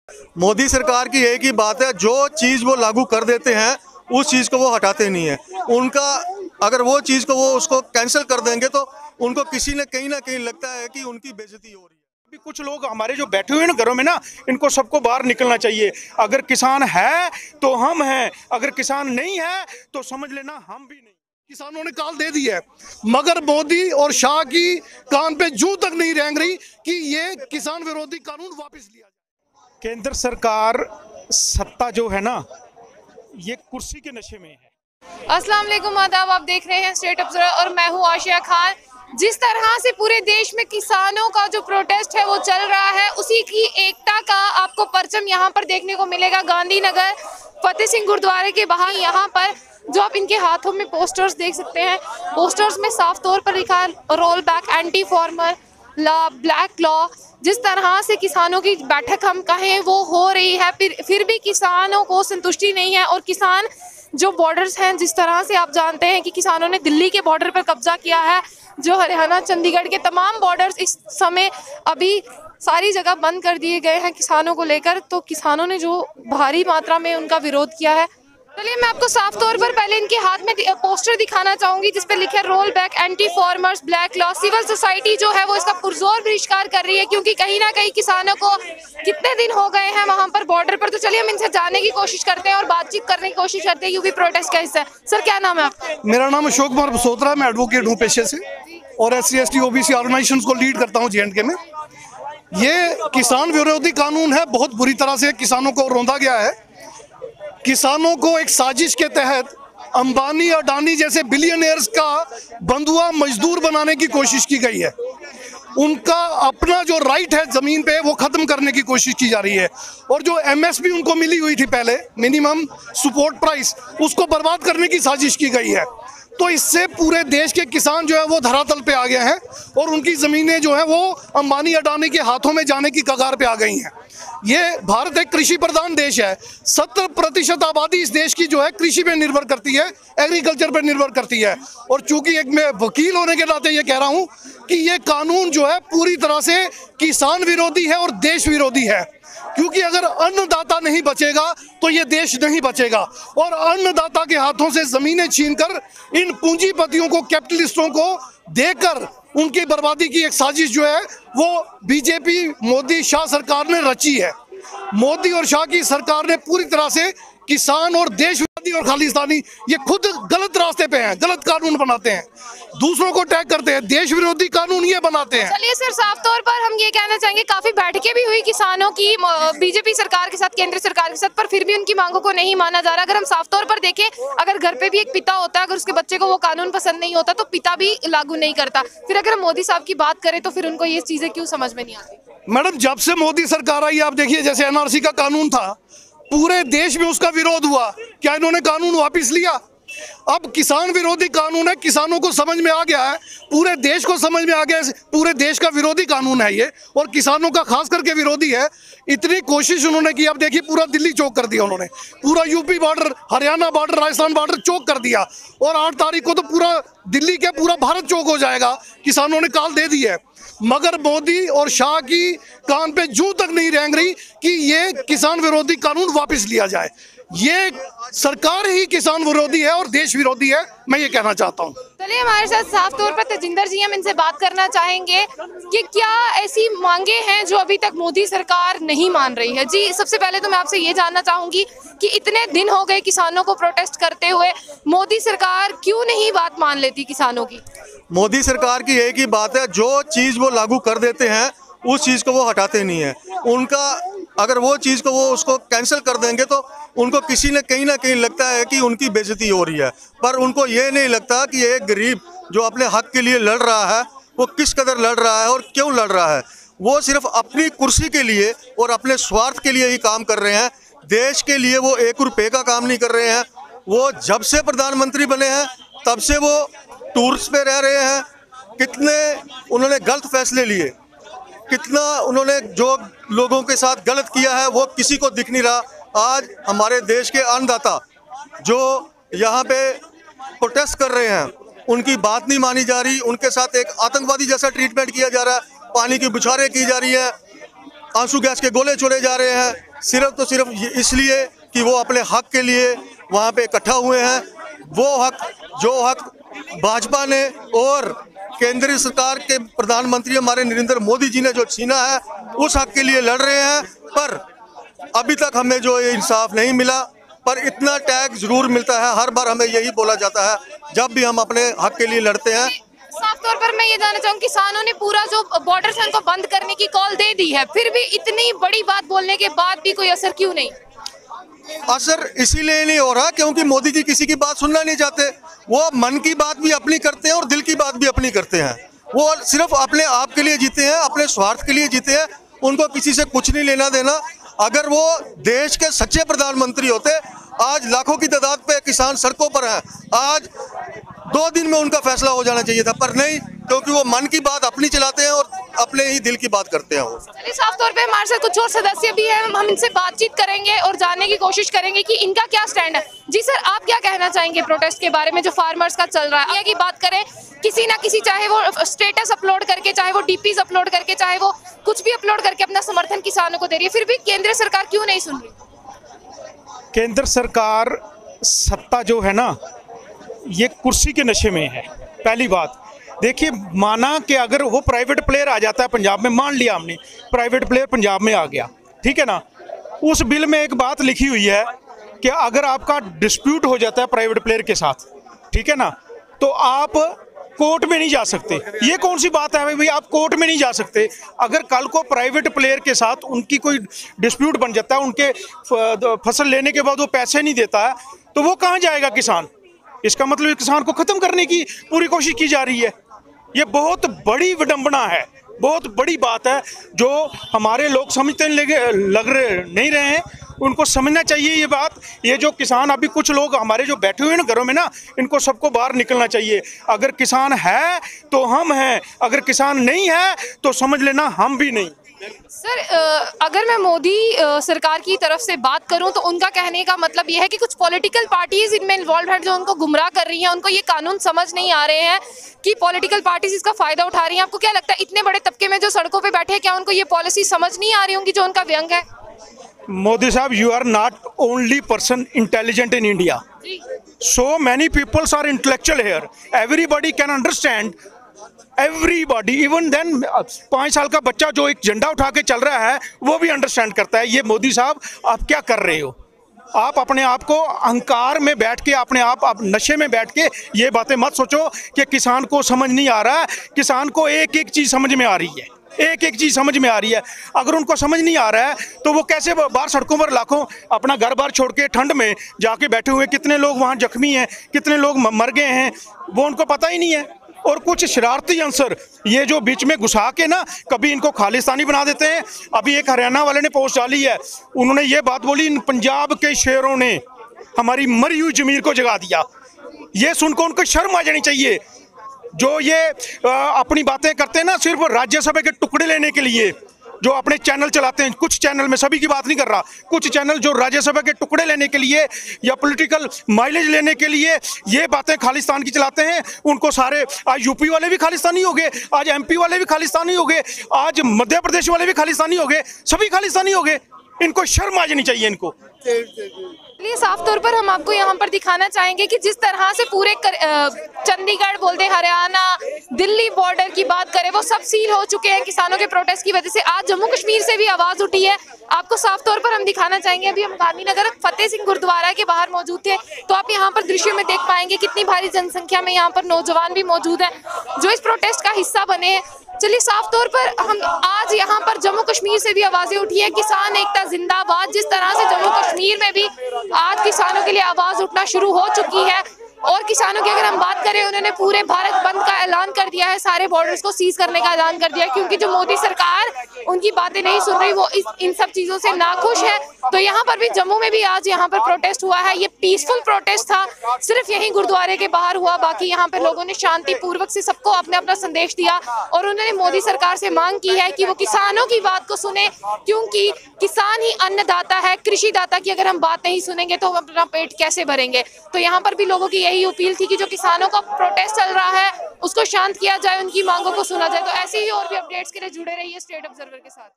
मोदी सरकार की एक ही बात है, जो चीज़ वो लागू कर देते हैं उस चीज़ को वो हटाते नहीं है। उनका अगर वो चीज़ को वो उसको कैंसिल कर देंगे तो उनको किसी ने कहीं ना कहीं लगता है कि उनकी बेइज्जती हो रही है। अभी कुछ लोग हमारे जो बैठे हुए हैं ना घरों में ना, इनको सबको बाहर निकलना चाहिए। अगर किसान है तो हम हैं, अगर किसान नहीं है तो समझ लेना हम भी नहीं। किसानों ने काल दे दी है, मगर मोदी और शाह की कान पे जूं तक नहीं रेंग रही कि ये किसान विरोधी कानून वापस लिया जाए। केंद्र सरकार सत्ता जो है ना, ये कुर्सी के नशे में है। अस्सलाम वालेकुम, आदाब। आप देख रहे हैं स्टेट ऑब्जर्वर और मैं हूं आशिया खान। जिस तरह से पूरे देश में किसानों का जो प्रोटेस्ट है वो चल रहा है, उसी की एकता का आपको परचम यहाँ पर देखने को मिलेगा। गांधीनगर फतेह सिंह गुरुद्वारे के बाहर यहाँ पर जो आप इनके हाथों में पोस्टर्स देख सकते हैं, पोस्टर्स में साफ तौर पर लिखा है roll back anti farmer law, black law. जिस तरह से किसानों की बैठक हम कहें वो हो रही है, फिर भी किसानों को संतुष्टि नहीं है। और किसान जो बॉर्डर्स हैं, जिस तरह से आप जानते हैं कि किसानों ने दिल्ली के बॉर्डर पर कब्जा किया है, जो हरियाणा चंडीगढ़ के तमाम बॉर्डर्स इस समय अभी सारी जगह बंद कर दिए गए हैं किसानों को लेकर। तो किसानों ने जो भारी मात्रा में उनका विरोध किया है। चलिए मैं आपको साफ तौर पर पहले इनके हाथ में पोस्टर दिखाना चाहूंगी जिस पे लिखा है roll back anti farmers black law. Civil society जो है वो इसका पुरजोर बहिष्कार कर रही है, क्योंकि कहीं ना कहीं किसानों को कितने दिन हो गए हैं वहां पर बॉर्डर पर। तो चलिए हम इनसे जानने की कोशिश करते हैं और बातचीत करने की कोशिश करते हैं, क्योंकि प्रोटेस्ट का हिस्सा है। सर क्या नाम है आपका? मेरा नाम अशोक कुमार बसोत्रा, मैं एडवोकेट हूँ पेशे से और SC ST OBC ऑर्गेनाइजेशन को लीड करता हूँ J&K में। ये किसान विरोधी कानून है, बहुत बुरी तरह से किसानों को रौंदा गया है। किसानों को एक साजिश के तहत अंबानी अडानी जैसे बिलियनियर्स का बंधुआ मजदूर बनाने की कोशिश की गई है। उनका अपना जो राइट है जमीन पे वो खत्म करने की कोशिश की जा रही है, और जो MSP उनको मिली हुई थी पहले, मिनिमम सपोर्ट प्राइस, उसको बर्बाद करने की साजिश की गई है। तो इससे पूरे देश के किसान जो है वो धरातल पे आ गए हैं और उनकी ज़मीनें जो है वो अंबानी अडानी के हाथों में जाने की कगार पे आ गई हैं। ये भारत एक कृषि प्रधान देश है। 70% आबादी इस देश की जो है कृषि पे निर्भर करती है, एग्रीकल्चर पर निर्भर करती है। और चूंकि एक मैं वकील होने के नाते ये कह रहा हूँ कि ये कानून जो है पूरी तरह से किसान विरोधी है और देश विरोधी है, क्योंकि अगर अन्नदाता नहीं बचेगा तो ये देश नहीं बचेगा। और अन्नदाता के हाथों से जमीनें छीनकर इन पूंजीपतियों को, कैपिटलिस्टों को देकर उनकी बर्बादी की एक साजिश जो है वो बीजेपी मोदी शाह सरकार ने रची है। मोदी और शाह की सरकार ने पूरी तरह से किसान और देश विरोधी और खालिस्तानी, ये खुद गलत रास्ते पे हैं, गलत कानून बनाते हैं, दूसरों को टैग करते हैं, देश विरोधी कानून ये बनाते हैं। चलिए सर, साफ तौर पर हम ये कहना चाहेंगे काफी बैठकें भी हुई किसानों की बीजेपी सरकार के साथ, केंद्र सरकार के साथ, पर फिर भी उनकी मांगों को नहीं माना जा रहा। अगर हम साफ तौर पर देखें, अगर घर पे भी एक पिता होता है, अगर उसके बच्चे को वो कानून पसंद नहीं होता तो पिता भी लागू नहीं करता। फिर अगर हम मोदी साहब की बात करें तो फिर उनको ये चीजें क्यों समझ में नहीं आती? मैडम, जब से मोदी सरकार आई, आप देखिए, जैसे NRC का कानून था, पूरे देश में उसका विरोध हुआ। क्या इन्होंने कानून वापस लिया? अब किसान विरोधी कानून है, किसानों को समझ में आ गया है, पूरे देश को समझ में आ गया है, पूरे देश का विरोधी कानून है ये, और किसानों का खास करके विरोधी है। इतनी कोशिश उन्होंने की, अब देखिए पूरा दिल्ली चौक कर दिया उन्होंने, पूरा UP border, Haryana border, Rajasthan border choke कर दिया, और 8 तारीख को तो पूरा दिल्ली के पूरा भारत चौक हो जाएगा। किसानों ने काल दे दी है, मगर मोदी और शाह की कान पे जूं तक नहीं रेंग रही कि ये किसान विरोधी कानून वापस लिया जाए। ये सरकार ही किसान विरोधी है और देश विरोधी है, मैं ये कहना चाहता हूँ। चलिए हमारे साथ साफ तौर पर तेजिंदर जी, हम इनसे बात करना चाहेंगे कि क्या ऐसी मांगे हैं जो अभी तक मोदी सरकार नहीं मान रही है। जी, सबसे पहले तो मैं आपसे ये जानना चाहूंगी कि इतने दिन हो गए किसानों को प्रोटेस्ट करते हुए, मोदी सरकार क्यों नहीं बात मान लेती किसानों की? मोदी सरकार की एक ही बात है, जो चीज़ वो लागू कर देते हैं उस चीज़ को वो हटाते नहीं है। उनका अगर वो चीज़ को वो उसको कैंसिल कर देंगे तो उनको किसी ने कहीं ना कहीं लगता है कि उनकी बेइज्जती हो रही है, पर उनको ये नहीं लगता कि एक गरीब जो अपने हक के लिए लड़ रहा है वो किस कदर लड़ रहा है और क्यों लड़ रहा है। वो सिर्फ अपनी कुर्सी के लिए और अपने स्वार्थ के लिए ही काम कर रहे हैं। देश के लिए वो 1 रुपये का काम नहीं कर रहे हैं। वो जब से प्रधानमंत्री बने हैं तब से वो टूर्स पे रह रहे हैं। कितने उन्होंने गलत फैसले लिए, कितना उन्होंने जो लोगों के साथ गलत किया है वो किसी को दिख नहीं रहा। आज हमारे देश के अन्नदाता जो यहाँ पे प्रोटेस्ट कर रहे हैं उनकी बात नहीं मानी जा रही, उनके साथ एक आतंकवादी जैसा ट्रीटमेंट किया जा रहा है, पानी की बुछारें की जा रही है, आंसू गैस के गोले छोड़े जा रहे हैं, सिर्फ तो सिर्फ इसलिए कि वो अपने हक के लिए वहाँ पे इकट्ठा हुए हैं। वो हक, जो हक भाजपा ने और केंद्रीय सरकार के प्रधानमंत्री हमारे नरेंद्र मोदी जी ने जो छीना है, उस हक के लिए लड़ रहे हैं। पर अभी तक हमें जो इंसाफ नहीं मिला, पर इतना टैग जरूर मिलता है। हर बार हमें यही बोला जाता है जब भी हम अपने हक के लिए लड़ते हैं। साफ तौर पर मैं ये जानना चाहूँगी, किसानों ने पूरा जो बॉर्डर से उनको बंद करने की कॉल दे दी है, फिर भी इतनी बड़ी बात बोलने के बाद भी कोई असर क्यों नहीं? असर इसीलिए नहीं हो रहा क्योंकि मोदी जी किसी की बात सुनना नहीं चाहते। वो मन की बात भी अपनी करते हैं और दिल की बात भी अपनी करते हैं। वो सिर्फ अपने आप के लिए जीते हैं, अपने स्वार्थ के लिए जीते हैं। उनको किसी से कुछ नहीं लेना देना। अगर वो देश के सच्चे प्रधानमंत्री होते, आज लाखों की तादाद पे किसान सड़कों पर हैं। आज 2 दिन में उनका फैसला हो जाना चाहिए था, पर नहीं, क्योंकि वो मन की बात अपनी चलाते हैं और अपने ही दिल की बात करते हैं। वो चलिए, साफ तौर पे हमारे साथ कुछ और सदस्य भी हैं, हम इनसे बातचीत करेंगे और जानने की कोशिश करेंगे कि इनका क्या स्टैंड है। जी सर, आप क्या कहना चाहेंगे प्रोटेस्ट के बारे में जो फार्मर्स का चल रहा है? की बात करें, किसी ना किसी, चाहे वो स्टेटस अपलोड करके, चाहे वो डीपीज अपलोड करके, चाहे वो कुछ भी अपलोड करके अपना समर्थन किसानों को दे रही है, फिर भी केंद्र सरकार क्यों नहीं सुन रही? केंद्र सरकार सत्ता जो है ना, ये कुर्सी के नशे में है। पहली बात देखिए, माना कि अगर वो प्राइवेट प्लेयर आ जाता है पंजाब में, मान लिया हमने प्राइवेट प्लेयर पंजाब में आ गया, ठीक है ना, उस बिल में एक बात लिखी हुई है कि अगर आपका डिस्प्यूट हो जाता है प्राइवेट प्लेयर के साथ, ठीक है ना, तो आप कोर्ट में नहीं जा सकते। ये कौन सी बात है भाई, आप कोर्ट में नहीं जा सकते। अगर कल को प्राइवेट प्लेयर के साथ उनकी कोई डिस्प्यूट बन जाता है, उनके फसल लेने के बाद वो पैसे नहीं देता है, तो वो कहाँ जाएगा किसान? इसका मतलब किसान को खत्म करने की पूरी कोशिश की जा रही है। ये बहुत बड़ी विडंबना है, बहुत बड़ी बात है जो हमारे लोग समझते नहीं रहे हैं। उनको समझना चाहिए ये बात। ये जो किसान, अभी कुछ लोग हमारे जो बैठे हुए हैं ना घरों में ना, इनको सबको बाहर निकलना चाहिए। अगर किसान है तो हम हैं, अगर किसान नहीं है तो समझ लेना हम भी नहीं। सर, अगर मैं मोदी सरकार की तरफ से बात करूं तो उनका कहने का मतलब यह है कि कुछ पॉलिटिकल पार्टीज इनमें इन्वॉल्व हैं जो उनको गुमराह कर रही हैं। उनको ये कानून समझ नहीं आ रहे हैं कि पॉलिटिकल पार्टीज इसका फायदा उठा रही हैं। आपको क्या लगता है, इतने बड़े तबके में जो सड़कों पे बैठे हैं, क्या उनको ये पॉलिसी समझ नहीं आ रही होंगी जो उनका व्यंग है? मोदी साहब, you are not only person intelligent in India. So many peoples are intellectual here. Everybody can understand. Everybody, even then 5 साल का बच्चा जो एक झंडा उठा के चल रहा है, वो भी अंडरस्टैंड करता है। ये मोदी साहब, आप क्या कर रहे हो? आप अपने आप को अहंकार में बैठ के, अपने आप नशे में बैठ के ये बातें मत सोचो कि किसान को समझ नहीं आ रहा है। किसान को एक एक चीज़ समझ में आ रही है, एक एक चीज़ समझ में आ रही है। अगर उनको समझ नहीं आ रहा है तो वो कैसे बाहर सड़कों पर लाखों अपना घर बार छोड़ के ठंड में जाके बैठे हुए, कितने लोग वहाँ जख्मी हैं, कितने लोग मर गए हैं, वो उनको पता ही नहीं है। और कुछ शरारती अंसर ये जो बीच में घुसा के ना, कभी इनको खालिस्तानी बना देते हैं। अभी एक हरियाणा वाले ने पोस्ट डाली है, उन्होंने ये बात बोली, इन पंजाब के शेरों ने हमारी मरी हुई जमीर को जगा दिया। ये सुनकर उनको शर्म आ जानी चाहिए। जो ये अपनी बातें करते हैं ना, सिर्फ राज्यसभा के टुकड़े लेने के लिए, जो अपने चैनल चलाते हैं, कुछ चैनल में, सभी की बात नहीं कर रहा, कुछ चैनल जो राज्यसभा के टुकड़े लेने के लिए या पॉलिटिकल माइलेज लेने के लिए ये बातें खालिस्तान की चलाते हैं, उनको सारे, आज यूपी वाले भी खालिस्तानी हो गए, आज एमपी वाले भी खालिस्तानी हो गए, आज मध्य प्रदेश वाले भी खालिस्तानी हो गए, सभी खालिस्तानी हो गए। इनको शर्म आ जानी चाहिए इनको। चलिए, साफ तौर पर हम आपको यहाँ पर दिखाना चाहेंगे कि जिस तरह से पूरे चंडीगढ़ बोलते, हरियाणा, दिल्ली बॉर्डर की बात करें, वो सब सील हो चुके हैं किसानों के प्रोटेस्ट की वजह से। आज जम्मू कश्मीर से भी आवाज उठी है, आपको साफ तौर पर हम दिखाना चाहेंगे। अभी हम गांधीनगर फतेह सिंह गुरुद्वारा के बाहर मौजूद थे, तो आप यहाँ पर दृश्य में देख पाएंगे कितनी भारी जनसंख्या में यहाँ पर नौजवान भी मौजूद हैं जो इस प्रोटेस्ट का हिस्सा बने हैं। चलिए, साफ तौर पर हम आज यहाँ पर जम्मू कश्मीर से भी आवाजें उठी है, किसान एकता जिंदाबाद। जिस तरह से जम्मू कश्मीर में भी आज किसानों के लिए आवाज उठना शुरू हो चुकी है। और किसानों की अगर हम बात करें, उन्होंने पूरे भारत बंद का ऐलान कर दिया है, सारे बॉर्डर्स को सीज करने का ऐलान कर दिया है, क्योंकि जो मोदी सरकार उनकी बातें नहीं सुन रही, वो इन सब चीजों से नाखुश है। तो यहाँ पर भी, जम्मू में भी आज यहाँ पर प्रोटेस्ट हुआ है। ये पीसफुल प्रोटेस्ट था, सिर्फ यहीं गुरुद्वारे के बाहर हुआ। बाकी यहाँ पे लोगों ने शांति पूर्वक से सबको अपने अपना संदेश दिया और उन्होंने मोदी सरकार से मांग की है कि वो किसानों की बात को सुने, क्योंकि किसान ही अन्नदाता है, कृषि दाता की अगर हम बात नहीं सुनेंगे तो हम अपना पेट कैसे भरेंगे। तो यहाँ पर भी लोगों की यही अपील थी कि जो किसानों का प्रोटेस्ट चल रहा है उसको शांत किया जाए, उनकी मांगों को सुना जाए। तो ऐसे ही और भी अपडेट्स के लिए जुड़े रहिए स्टेट ऑब्जर्वर के साथ।